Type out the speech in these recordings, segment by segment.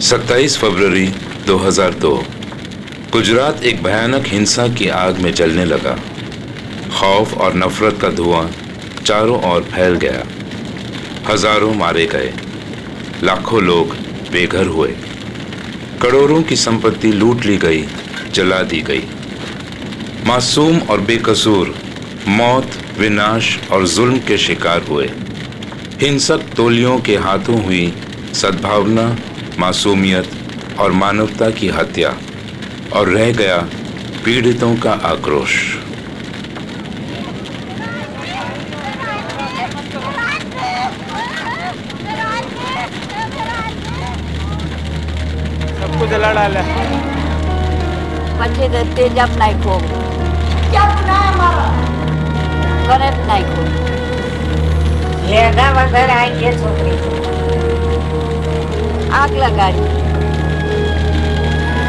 27 फरवरी 2002 गुजरात एक भयानक हिंसा की आग में जलने लगा। खौफ और नफरत का धुआं चारों ओर फैल गया। हजारों मारे गए, लाखों लोग बेघर हुए, करोड़ों की संपत्ति लूट ली गई, जला दी गई। मासूम और बेकसूर मौत, विनाश और जुल्म के शिकार हुए। हिंसक टोलियों के हाथों हुई सद्भावना, मासूमियत और मानवता की हत्या, और रह गया पीड़ितों का आक्रोश। सबको जला डाला। बच्चे देते जब नहीं खो करत नहीं खो लेगा वगैरह आएंगे छोकरी आग लगा दी।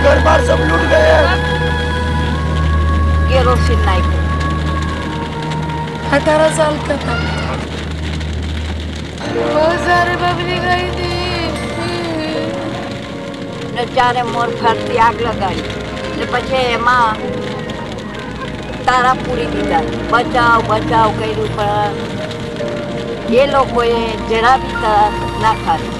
घर बार सब लूट गए। केरोसिन नहीं खो। 18 साल का था। बहुत सारे बबली गई थी। ने चारे मोर फरती आग लगाई ने पछे एमा तारा पूरी दीदा बचाव बचाव કર્યું પણ એ લોકોએ જરા બી ના ખાધી।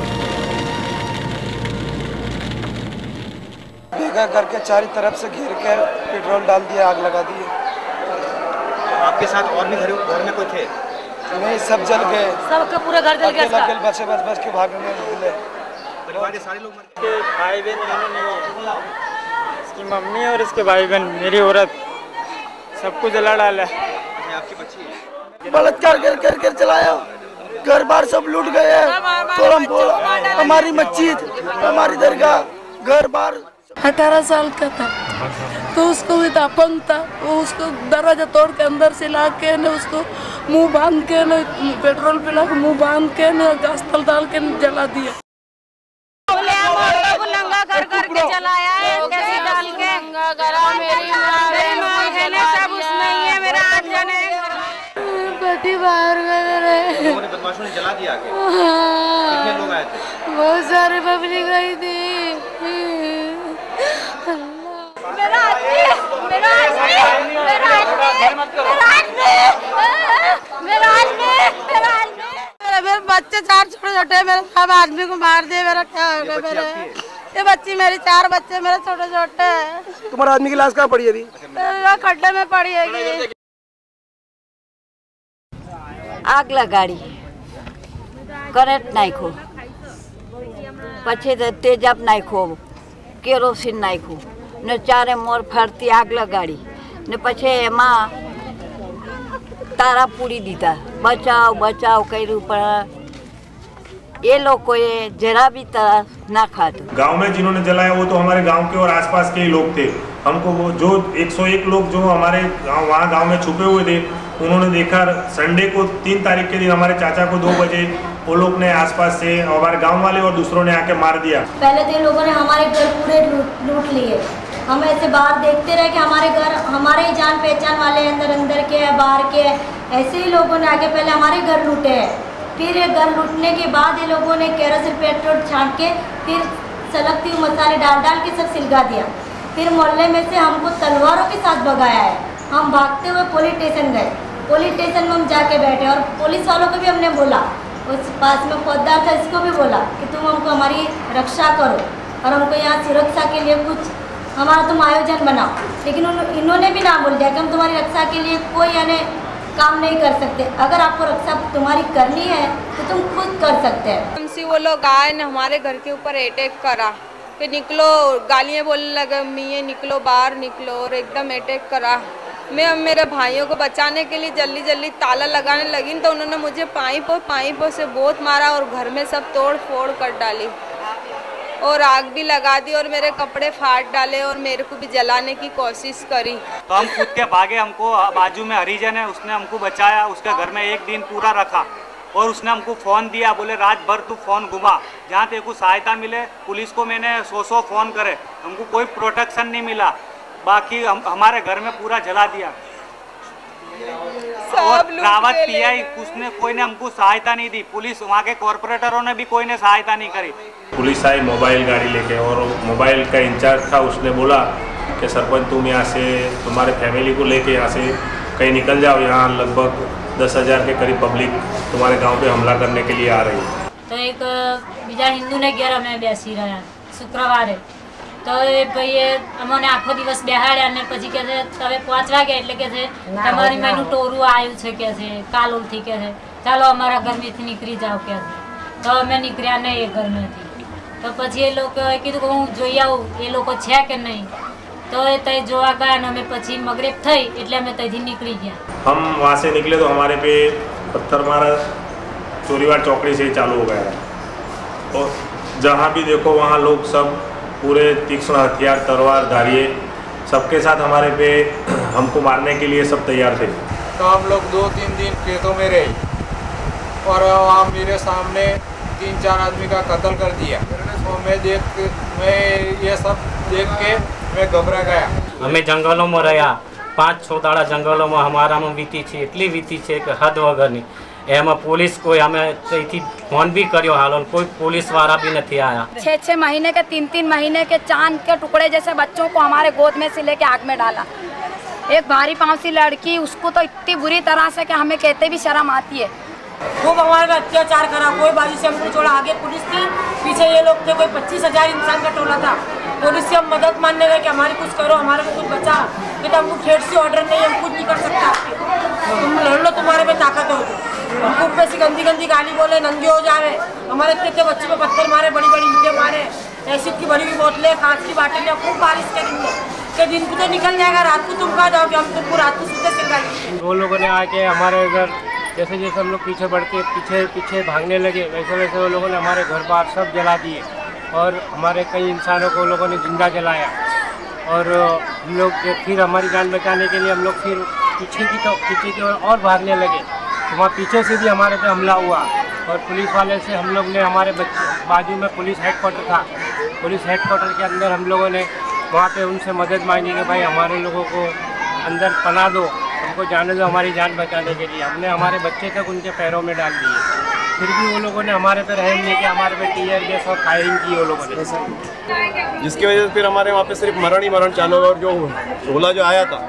बेघर करके चारों तरफ से घेर के पेट्रोल डाल दिया, आग लगा दी। आपके साथ और भी घर में कोई थे? नहीं, सब जल गए। सबका पूरा घर जल गया। अकेले बचे बच के भागने निकले। परिवार के सारे लोग मर गए। के भाई बहन दोनों नहीं, इसकी मम्मी और इसके भाई बहन, मेरी औरत, सबको जला डाला। आपकी बच्ची बलात्कार कर चलाया। घर बार सब लूट गए। हमारी मस्जिद, हमारी दरगाह, घर बार। 18 साल का था तो उसको भी अपंग था। वो उसको दरवाजा तोड़ के अंदर से ला के न उसको मुंह बांध के न पेट्रोल पिला के मुंह बांध के न गैस तल डाल के जला दिया। नंगा कर के चलाया है, कैसे डाल के मेरी माँ सब उसमें ही है। मेरा 8 जने पति बाहर गए। बदमाशों ने जला दिया आगे। कितने लोग आए थे? बहुत सारे बबली गई थी। मेरे बच्चे 4 छोटे-छोटे, मेरे सब आदमी को मार दिए। मेरा क्या होगा? मेरे ये बच्ची, मेरी 4 बच्चे मेरे छोटे-छोटे। तुम्हारा आदमी की लाश कहाँ पड़ी है अभी? खड्डे में पड़ी है। आग लगाड़ी करंट नाखो, પછી તેજાબ નાખ્યો, કેરોસીન નાખ્યું ને ચારે મોર ફરતી આગ લગાડી ને પછી એમાં તારા પૂરી દીધા। બચાવ બચાવ કર્યું પણ ये लोगों जरा भी तरह ना खाते। गांव में जिन्होंने जलाया वो तो हमारे गांव के और आसपास के ही लोग थे। हमको वो जो 101 लोग जो हमारे वहाँ गांव में छुपे हुए थे, उन्होंने देखा संडे को 3 तारीख के दिन हमारे चाचा को 2 बजे वो लोग ने आसपास से हमारे गांव वाले और दूसरों ने आके मार दिया। पहले तो लोगों ने हमारे घर पूरे लूट लिए। हम ऐसे बाहर देखते रहे कि हमारे घर हमारे ही जान पहचान वाले अंदर के है, बाहर के है। ऐसे ही लोगों ने आके पहले हमारे घर लूटे हैं। फिर ये घर लूटने के बाद ये लोगों ने केरोसिन पेट्रोल छांट के फिर सलगती हुई मसाले डाल के सब सिलगा दिया। फिर मोहल्ले में से हमको तलवारों के साथ भगाया है। हम भागते हुए पुलिस स्टेशन गए। पुलिस स्टेशन में हम जाके बैठे और पुलिस वालों को भी हमने बोला, उस पास में फौजदार था, इसको भी बोला कि तुम हमको हमारी रक्षा करो और हमको यहाँ सुरक्षा के लिए कुछ हमारा तुम आयोजन बनाओ। लेकिन इन्होंने भी ना बोल दिया कि हम तुम्हारी रक्षा के लिए कोई यानी काम नहीं कर सकते। अगर आपको रक्षा तुम्हारी करनी है तो तुम खुद कर सकते हैं। हमसे वो लोग आए ने हमारे घर के ऊपर अटैक करा कि निकलो, गालियाँ बोलने लगे, मियाँ निकलो, बाहर निकलो, और एकदम अटैक करा। मैं मेरे भाइयों को बचाने के लिए जल्दी जल्दी ताला लगाने लगी तो उन्होंने मुझे पाइपों से बहुत मारा और घर में सब तोड़ फोड़ कर डाली और आग भी लगा दी और मेरे कपड़े फाड़ डाले और मेरे को भी जलाने की कोशिश करी। तो हम खुद के भागे, हमको बाजू में हरिजन है, उसने हमको बचाया। उसके घर में 1 दिन पूरा रखा और उसने हमको फ़ोन दिया, बोले रात भर तू फ़ोन घुमा, जहाँ तेरे को सहायता मिले। पुलिस को मैंने 100 फ़ोन करे, हमको कोई प्रोटेक्शन नहीं मिला। बाकी हमारे घर में पूरा जला दिया। और रावत पीआई उसने कोई ने हमको सहायता नहीं दी। पुलिस वहाँ के कॉर्पोरेटरों ने भी कोई ने सहायता नहीं करी। पुलिस आई मोबाइल गाड़ी लेके और मोबाइल का इंचार्ज था, उसने बोला कि सरपंच तुम यहाँ से तुम्हारे फैमिली को लेके यहाँ से कहीं निकल जाओ, यहाँ लगभग 10,000 के करीब पब्लिक तुम्हारे गांव पे हमला करने के लिए आ रही है। तो एक बीजा हिंदू ने घेर अमे बेसी रहा शुक्रवारे तो भाई अमने आखो दिवस बेहाड्या ने पछी के छे तवे 5 वागे એટલે કે છે તમારી મેનું ટોરું આવ્યું છે કે છે કાલોલથી કે છે ચાલો અમારા ઘરમાંથી નીકળી જાવ કે તો અમે નીકળ્યા નહીં એ ઘરમાંથી તો પછી એ લોકો કીધું કે હું જોઈ આવું એ લોકો છે કે નહીં तो तय जोवा गया न हमें पछी मगरिब थई એટલે અમે તઈથી નીકળી ગયા। हम वहाँ से निकले तो हमारे पे पत्थर मारा चोरीवाड़ चौकड़ी से चालू हो गया और जहाँ भी देखो वहाँ लोग सब पूरे तीक्ष्ण हथियार तलवार धारिये सबके साथ हमारे पे हमको मारने के लिए सब तैयार थे। तो हम लोग 2-3 दिन खेतों में रहे और वहाँ मेरे सामने 3-4 आदमी का कत्ल कर दिया। तो मैं ये सब देख के मैं घबरा गया। हमें जंगलों में रहा 5-6 दाड़ा जंगलों में हमारा में वीती है एटली वीती है कि हद वगरनी एम पुलिस कोई हमें फोन भी करियो हाल कोई पुलिस वाला भी नहीं आया। 6-6 महीने के 3-3 महीने के चांद के टुकड़े जैसे बच्चों को हमारे गोद में से लेके आग में डाला। एक भारी पाँव सी लड़की उसको तो इतनी बुरी तरह से कि हमें कहते भी शर्म आती है। खूब हमारे अत्याचार करा, कोई बाजू से हमको छोड़ा, आगे पुलिस थी पीछे ये लोग थे, कोई 25,000 इंसान का टोला था। पुलिस से हम मदद मांगने गए कि हमारी कुछ करो, हमारे को कुछ बचा, तो हमको ठेठ से ऑर्डर नहीं, हम कुछ नहीं कर सकता, तुम लड़ लो, तुम्हारे में ताकत हो। हमको ऊपर से गंदी गंदी गाली बोले, नंगे हो जावे, हमारे इतने बच्चे पे पत्थर मारे, बड़ी बड़ी ईंटें मारे, एसिड की बड़ी बोतलें, कांच की बाटलियाँ, खूब बारिश करेंगे कि दिन को तो निकल जाएगा, रात को तुम कहाँ जाओगे, हम तुमको रात को सीधे सिखाएंगे। वो लोगों ने आके हमारे इधर जैसे जैसे हम लोग पीछे बढ़ के पीछे भागने लगे वैसे वैसे वो लोगों ने हमारे घर बार सब जला दिए और हमारे कई इंसानों को लोगों ने जिंदा जलाया और हम लोग फिर हमारी जान बचाने के लिए हम लोग फिर पीछे की ओर और भागने लगे तो वहाँ पीछे से भी हमारे पे हमला हुआ और पुलिस वाले से हम लोग ने हमारे बाजू में पुलिस हेडक्वार्टर था, पुलिस हेडक्वार्टर के अंदर हम लोगों ने वहाँ पे उनसे मदद मांगी कि भाई हमारे लोगों को अंदर पनाह दो, हमको जाने दो हमारी जान बचाने के लिए। हमने हमारे बच्चे तक उनके पैरों में डाल दिए, फिर भी वो लोगों ने हमारे पे रहम नहीं किया, हमारे पे टीयर गैस और फायरिंग की वो लोगों ने, जिसकी वजह से फिर हमारे वहाँ पे सिर्फ मरण ही मरण चालू हुआ और जो झोला जो आया था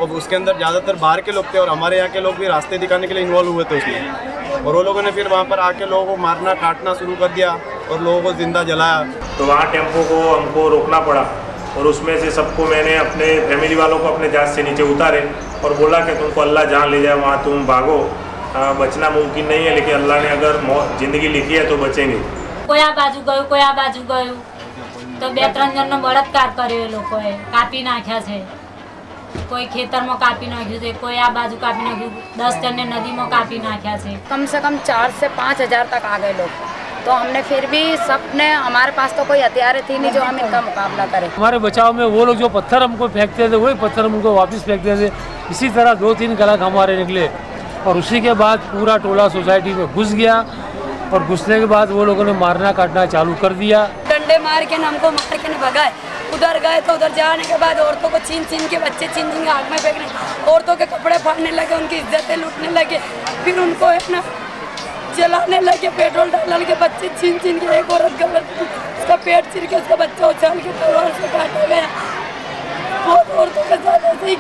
और उसके अंदर ज़्यादातर बाहर के लोग थे और हमारे यहाँ के लोग भी रास्ते दिखाने के लिए इन्वॉल्व हुए थे उसमें और वो लोगों ने फिर वहाँ पर आके लोगों को मारना काटना शुरू कर दिया और लोगों को जिंदा जलाया। तो वहाँ टेम्पो को हमको रोकना पड़ा और उसमें से सबको मैंने अपने फैमिली वालों को अपने जहाज से नीचे उतारे और बोला कि तुमको अल्लाह जहाँ ले जाए वहाँ तुम भागो, बचना मुमकिन नहीं है, लेकिन अल्लाह ने अगर जिंदगी लिखी है तो बचेंगे। कोई आ बाजू गयु तो 2-3 जन बलात्कार कर्यो लोकोए, कापी नाख्या छे, कोई खेतर में कापी नाख्यु छे, कोई आ बाजू कापी नाख्यु, 10 जन ने नदी में कापी नाख्या छे। कम से कम 4 से 5 हज़ार तक आ गए लोग, तो हमने फिर भी सबने, हमारे पास तो कोई हथियार थी नहीं जो हम इनका मुकाबला करें। हमारे बचाव में वो लोग जो पत्थर हमको फेंकते थे वही पत्थर हमको वापस फेंकते थे। इसी तरह 2-3 गलत हमारे निकले और उसी के बाद पूरा टोला सोसाइटी में घुस गया और घुसने के बाद वो लोगों ने मारना काटना चालू कर दिया। डंडे मार के हमको मार के भगाए, उधर गए तो उधर जाने के बाद औरतों को छीन के बच्चे छीन के आग में फेंकने, औरतों के कपड़े फाड़ने लगे, उनकी इज्जतें लूटने लगे, फिर उनको है ना जलाने लगे, पेट्रोल डाल के बच्चे छीन के, एक औरत का उसका पेट चीर के उसका बच्चा उछाल के तलवार से काटा गया। बहुत औरतों के साथ ऐसे ही